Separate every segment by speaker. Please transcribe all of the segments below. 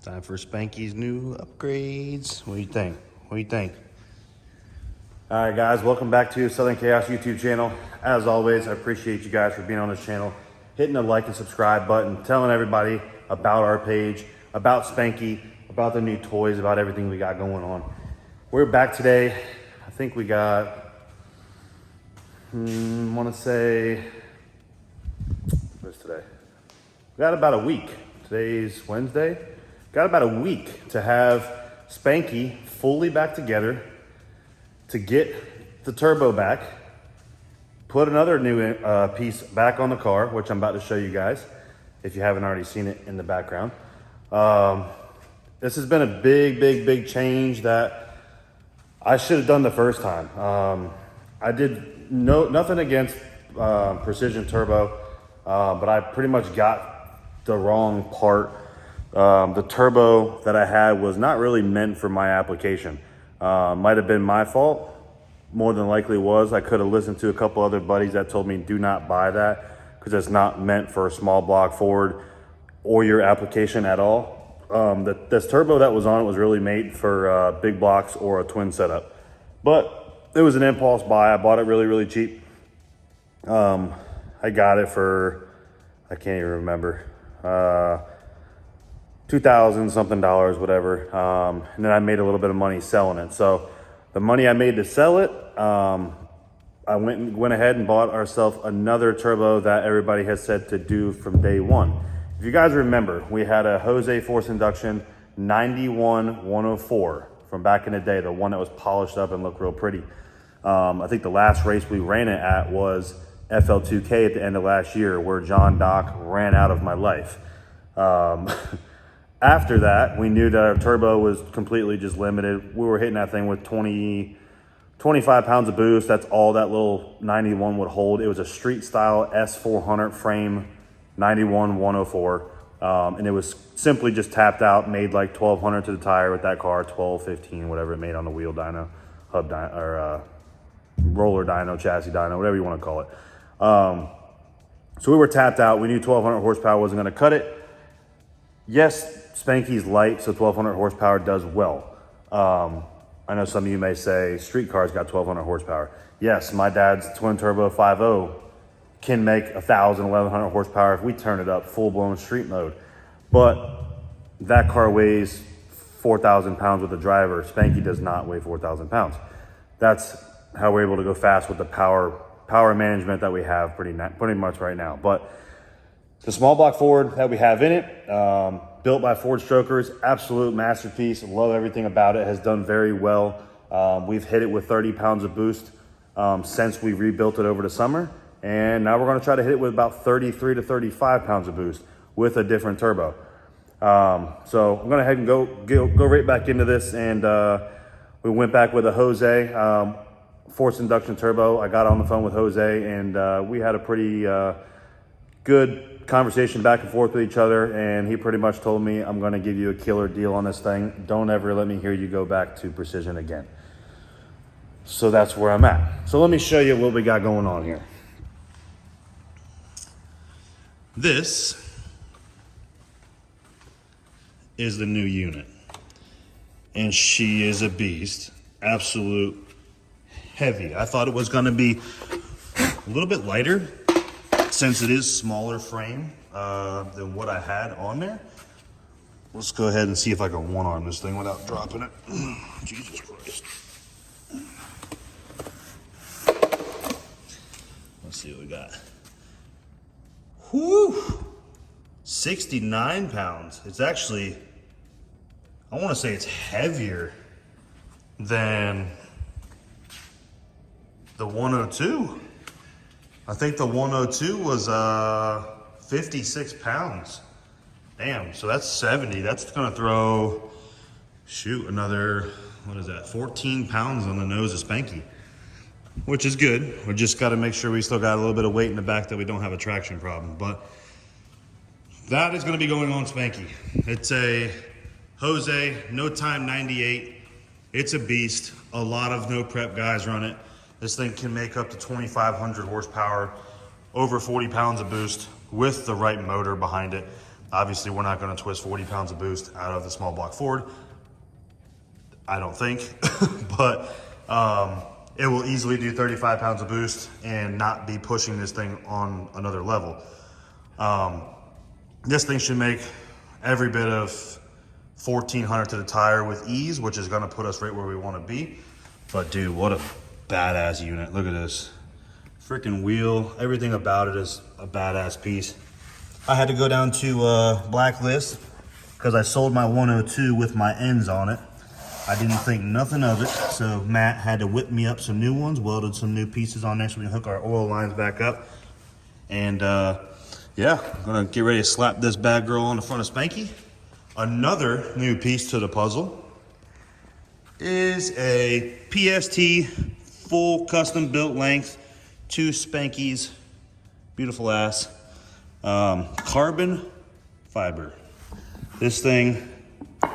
Speaker 1: Time for Spanky's new upgrades. What do you think? What do you think? All right, guys, welcome back to Southern Chaos YouTube channel. As always, I appreciate you guys for being on this channel, hitting the like and subscribe button, telling everybody about our page, about Spanky, about the new toys, about everything we got going on. We're back today. I think we got, want to say, what's today? We got about a week. Today's Wednesday. Got about a week to have Spanky fully back together, to get the turbo back, put another new piece back on the car, which I'm about to show you guys, if you haven't already seen it in the background. This has been a big change that I should have done the first time. I did nothing against Precision Turbo, but I pretty much got the wrong part. The turbo that I had was not really meant for my application. Might have been my fault. More than likely was. I could have listened to a couple other buddies that told me do not buy that because it's not meant for a small block Ford or your application at all. This turbo that was on it was really made for big blocks or a twin setup. But it was an impulse buy. I bought it really cheap. I got it for, I can't even remember, $2,000 something, whatever. And then I made a little bit of money selling it. So the money I made to sell it, I went ahead and bought ourselves another turbo that everybody has said to do from day one. If you guys remember, we had a Jose Force Induction 91-104 from back in the day, the one that was polished up and looked real pretty. I think the last race we ran it at was FL2K at the end of last year, where John Doc ran out of my life. After that, we knew that our turbo was completely just limited. We were hitting that thing with 25 pounds of boost. That's all that little 91 would hold. It was a street style S400 frame 91-104. And it was simply just tapped out, made like 1200 to the tire with that car, 12, 15, whatever it made on the wheel dyno, hub dyno, or roller dyno, chassis dyno, whatever you want to call it. So we were tapped out. We knew 1200 horsepower wasn't going to cut it. Yes, Spanky's light, so 1200 horsepower does well. I know some of you may say street cars got 1200 horsepower. Yes, my dad's twin turbo 5.0 can make 1100 horsepower if we turn it up full-blown street mode. But that car weighs 4,000 pounds with the driver. Spanky does not weigh 4,000 pounds. That's how we're able to go fast with the power management that we have pretty much right now. But the small block Ford that we have in it, built by Ford Strokers, absolute masterpiece. Love everything about it. Has done very well. We've hit it with 30 pounds of boost since we rebuilt it over the summer. And now we're going to try to hit it with about 33 to 35 pounds of boost with a different turbo. So I'm going to head and go right back into this. And we went back with a Jose Force Induction Turbo. I got on the phone with Jose, and we had a pretty good conversation back and forth with each other, and he pretty much told me, I'm going to give you a killer deal on this thing. Don't ever let me hear you go back to Precision again. So that's where I'm at. So let me show you what we got going on here. This is the new unit, and she is a beast. Absolute heavy. I thought it was going to be a little bit lighter, since it is smaller frame than what I had on there. Let's go ahead and see if I can one-arm this thing without dropping it. Jesus Christ. Let's see what we got. Whew! 69 pounds. It's actually, I want to say it's heavier than the 102. I think the 102 was 56 pounds. Damn, so that's 70. That's gonna throw, shoot, another, what is that, 14 pounds on the nose of Spanky, which is good. We just gotta make sure we still got a little bit of weight in the back, that we don't have a traction problem. But that is gonna be going on Spanky. It's a Jose No Time 98. It's a beast. A lot of no prep guys run it. This thing can make up to 2,500 horsepower, over 40 pounds of boost with the right motor behind it. Obviously, we're not gonna twist 40 pounds of boost out of the small block Ford. I don't think, but it will easily do 35 pounds of boost and not be pushing this thing on another level. This thing should make every bit of 1,400 to the tire with ease, which is gonna put us right where we wanna be. But dude, what a badass unit. Look at this. Freaking wheel, everything about it is a badass piece. I had to go down to Blacklist because I sold my 102 with my ends on it. I didn't think nothing of it, so Matt had to whip me up some new ones, welded some new pieces on there so we can hook our oil lines back up. And yeah, I'm gonna get ready to slap this bad girl on the front of Spanky. Another new piece to the puzzle is a PST full custom built length, 2 Spankies, beautiful ass, carbon fiber. This thing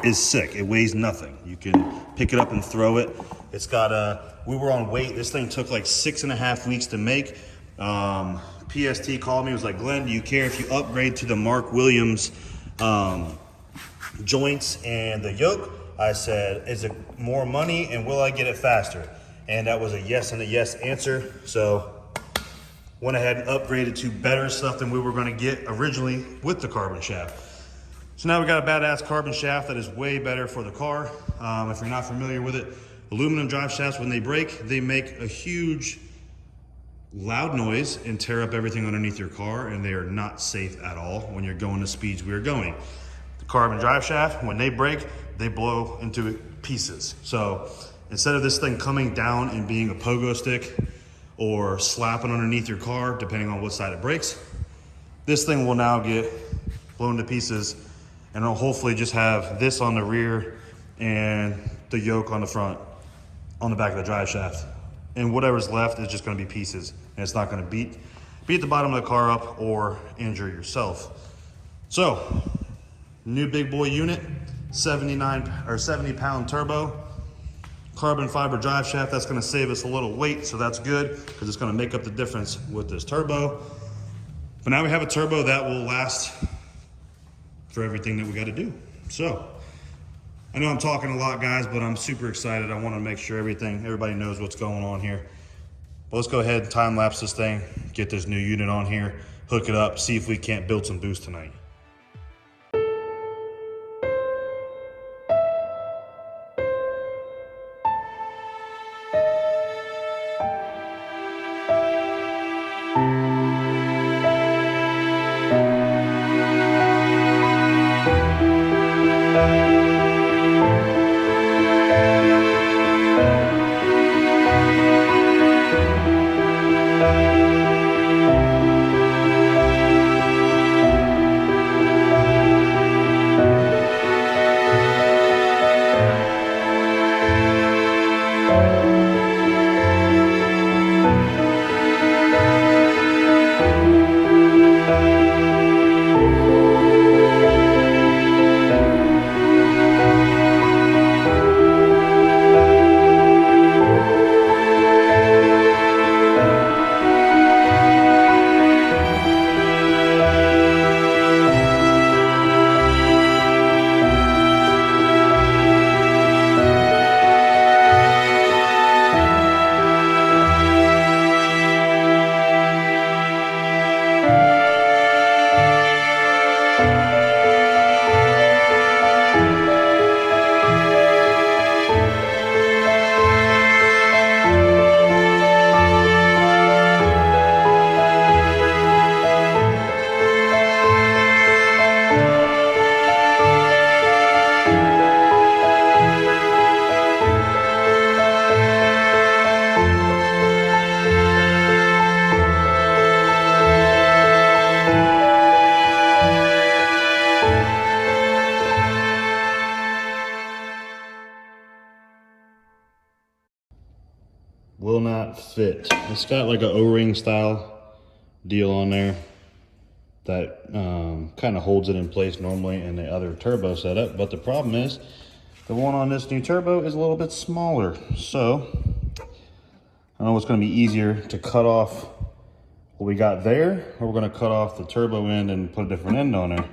Speaker 1: is sick. It weighs nothing. You can pick it up and throw it. It's got we were on weight. This thing took like 6.5 weeks to make. PST called me, was like, Glenn, do you care if you upgrade to the Mark Williams joints and the yoke? I said, is it more money and will I get it faster? And that was a yes and a yes answer. So went ahead and upgraded to better stuff than we were gonna get originally with the carbon shaft. So now we got a badass carbon shaft that is way better for the car. If you're not familiar with it, aluminum drive shafts, when they break, they make a huge loud noise and tear up everything underneath your car, and they are not safe at all when you're going the speeds we are going. The carbon drive shaft, when they break, they blow into pieces. So instead of this thing coming down and being a pogo stick or slapping underneath your car, depending on what side it breaks, this thing will now get blown to pieces, and it'll hopefully just have this on the rear and the yoke on the front, on the back of the drive shaft. And whatever's left is just gonna be pieces, and it's not gonna beat the bottom of the car up or injure yourself. So, new big boy unit, 70 pound turbo, carbon fiber drive shaft. That's gonna save us a little weight, so that's good, because it's gonna make up the difference with this turbo. But now we have a turbo that will last for everything that we gotta do. So, I know I'm talking a lot, guys, but I'm super excited. I wanna make sure everybody knows what's going on here. But let's go ahead and time lapse this thing, get this new unit on here, hook it up, see if we can't build some boost tonight. Will not fit. It's got like a O-ring style deal on there that kind of holds it in place normally in the other turbo setup, but the problem is the one on this new turbo is a little bit smaller. So I don't know what's going to be easier, to cut off what we got there, or we're going to cut off the turbo end and put a different end on there.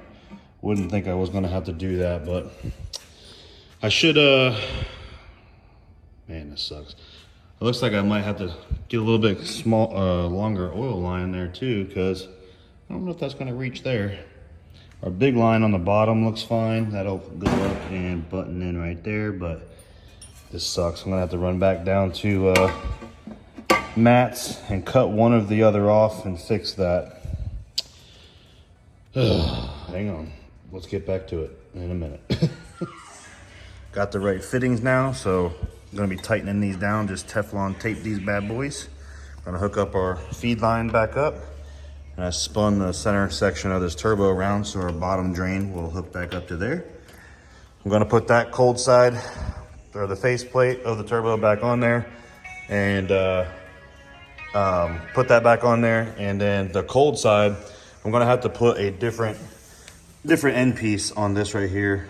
Speaker 1: Wouldn't think I was gonna have to do that, but I should, man, this sucks. It looks like I might have to get a little bit longer oil line there too, because I don't know if that's gonna reach there. Our big line on the bottom looks fine. That'll go up and button in right there, but this sucks. I'm gonna have to run back down to Matt's and cut one of the other off and fix that. Hang on, let's get back to it in a minute. Got the right fittings now, so I'm gonna be tightening these down, just Teflon tape these bad boys. Gonna hook up our feed line back up. And I spun the center section of this turbo around so our bottom drain will hook back up to there. I'm gonna put that cold side, or the faceplate of the turbo back on there, and put that back on there. And then the cold side, I'm gonna have to put a different end piece on this right here.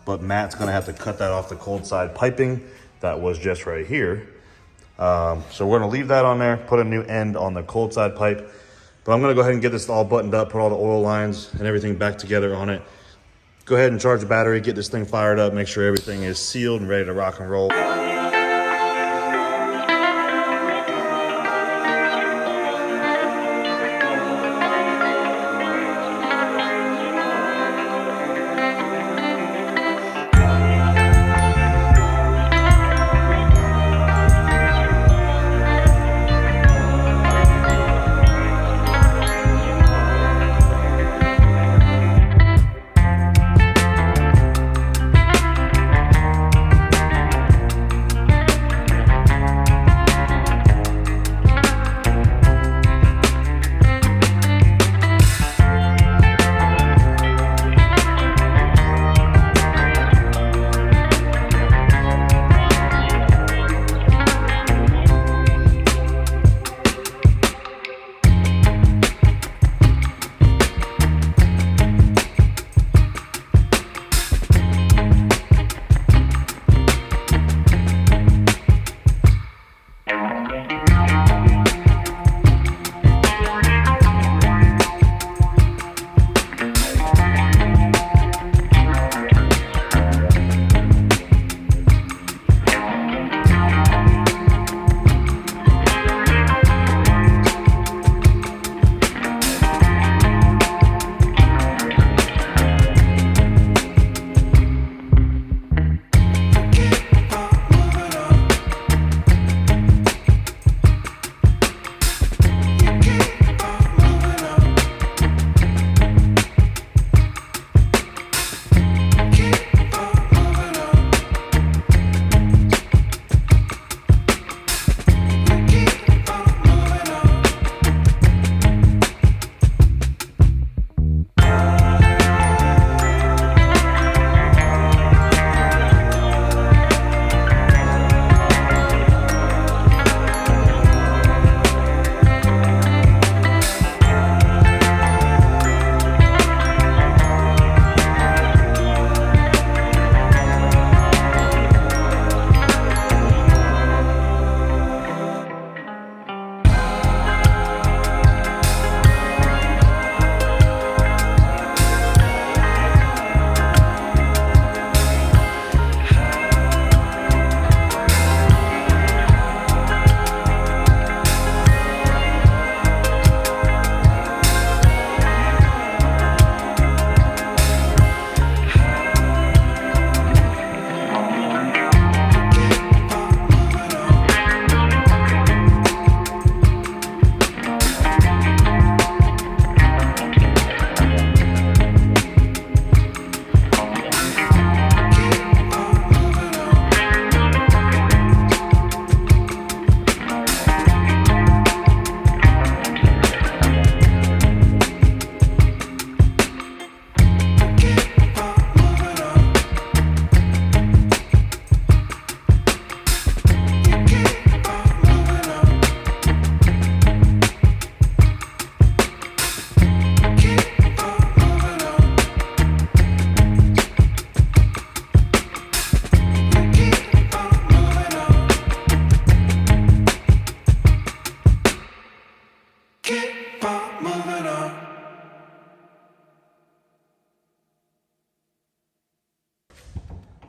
Speaker 1: But Matt's gonna have to cut that off the cold side piping that was just right here. So we're gonna leave that on there, put a new end on the cold side pipe. But I'm gonna go ahead and get this all buttoned up, put all the oil lines and everything back together on it. Go ahead and charge the battery, get this thing fired up, make sure everything is sealed and ready to rock and roll.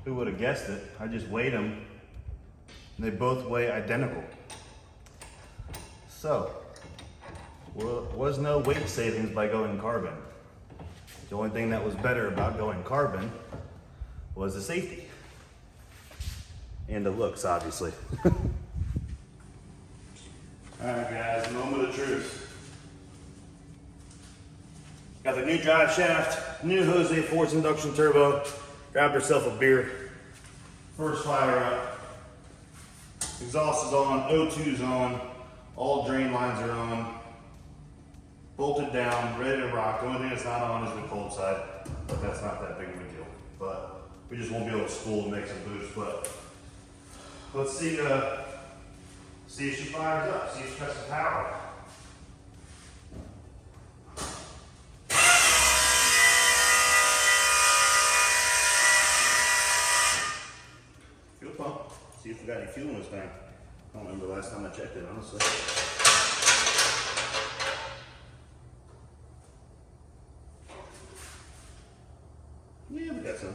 Speaker 1: Who would have guessed it? I just weighed them and they both weigh identical. So, was no weight savings by going carbon. The only thing that was better about going carbon was the safety. And the looks, obviously. All right, guys, moment of truth. Got the new drive shaft, new Jose Force induction turbo. Grabbed herself a beer. First fire up. Exhaust is on, O2's on, all drain lines are on. Bolted down, ready to rock. The only thing that's not on is the cold side, but that's not that big of a deal. But we just won't be able to spool and make some boost. But let's see if she fires up, see if she got some power. Fuel pump, see if we got any fuel in this thing. I don't remember the last time I checked it, honestly. Yeah, we got some.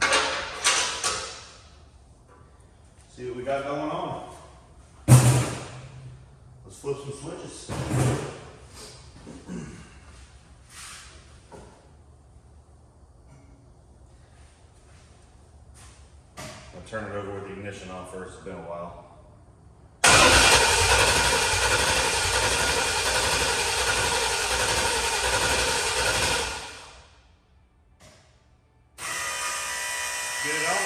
Speaker 1: See what we got going on. Let's flip some switches. I'll turn it over with the ignition on first. It's been a while. Get it on.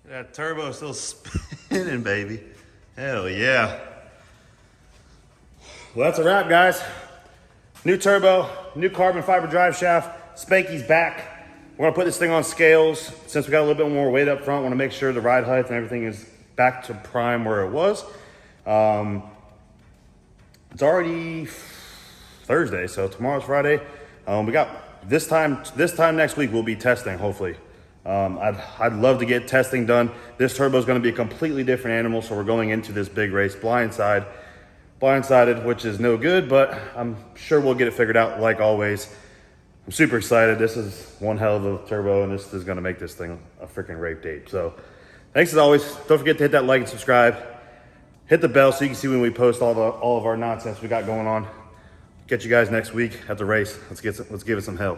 Speaker 1: That turbo still spinning, baby. Hell yeah. Well, that's a wrap, guys. New turbo, new carbon fiber drive shaft. Spanky's back. We're gonna put this thing on scales. Since we got a little bit more weight up front, wanna make sure the ride height and everything is back to prime where it was. It's already Thursday, so tomorrow's Friday. We got this time next week we'll be testing, hopefully. I'd love to get testing done. This turbo is going to be a completely different animal, so we're going into this big race blindsided, which is no good, but I'm sure we'll get it figured out like always. I'm super excited. This is one hell of a turbo, and this is going to make this thing a freaking rape date. So thanks as always. Don't forget to hit that like and subscribe. Hit the bell so you can see when we post all of our nonsense we got going on. Catch you guys next week at the race. Let's give it some hell.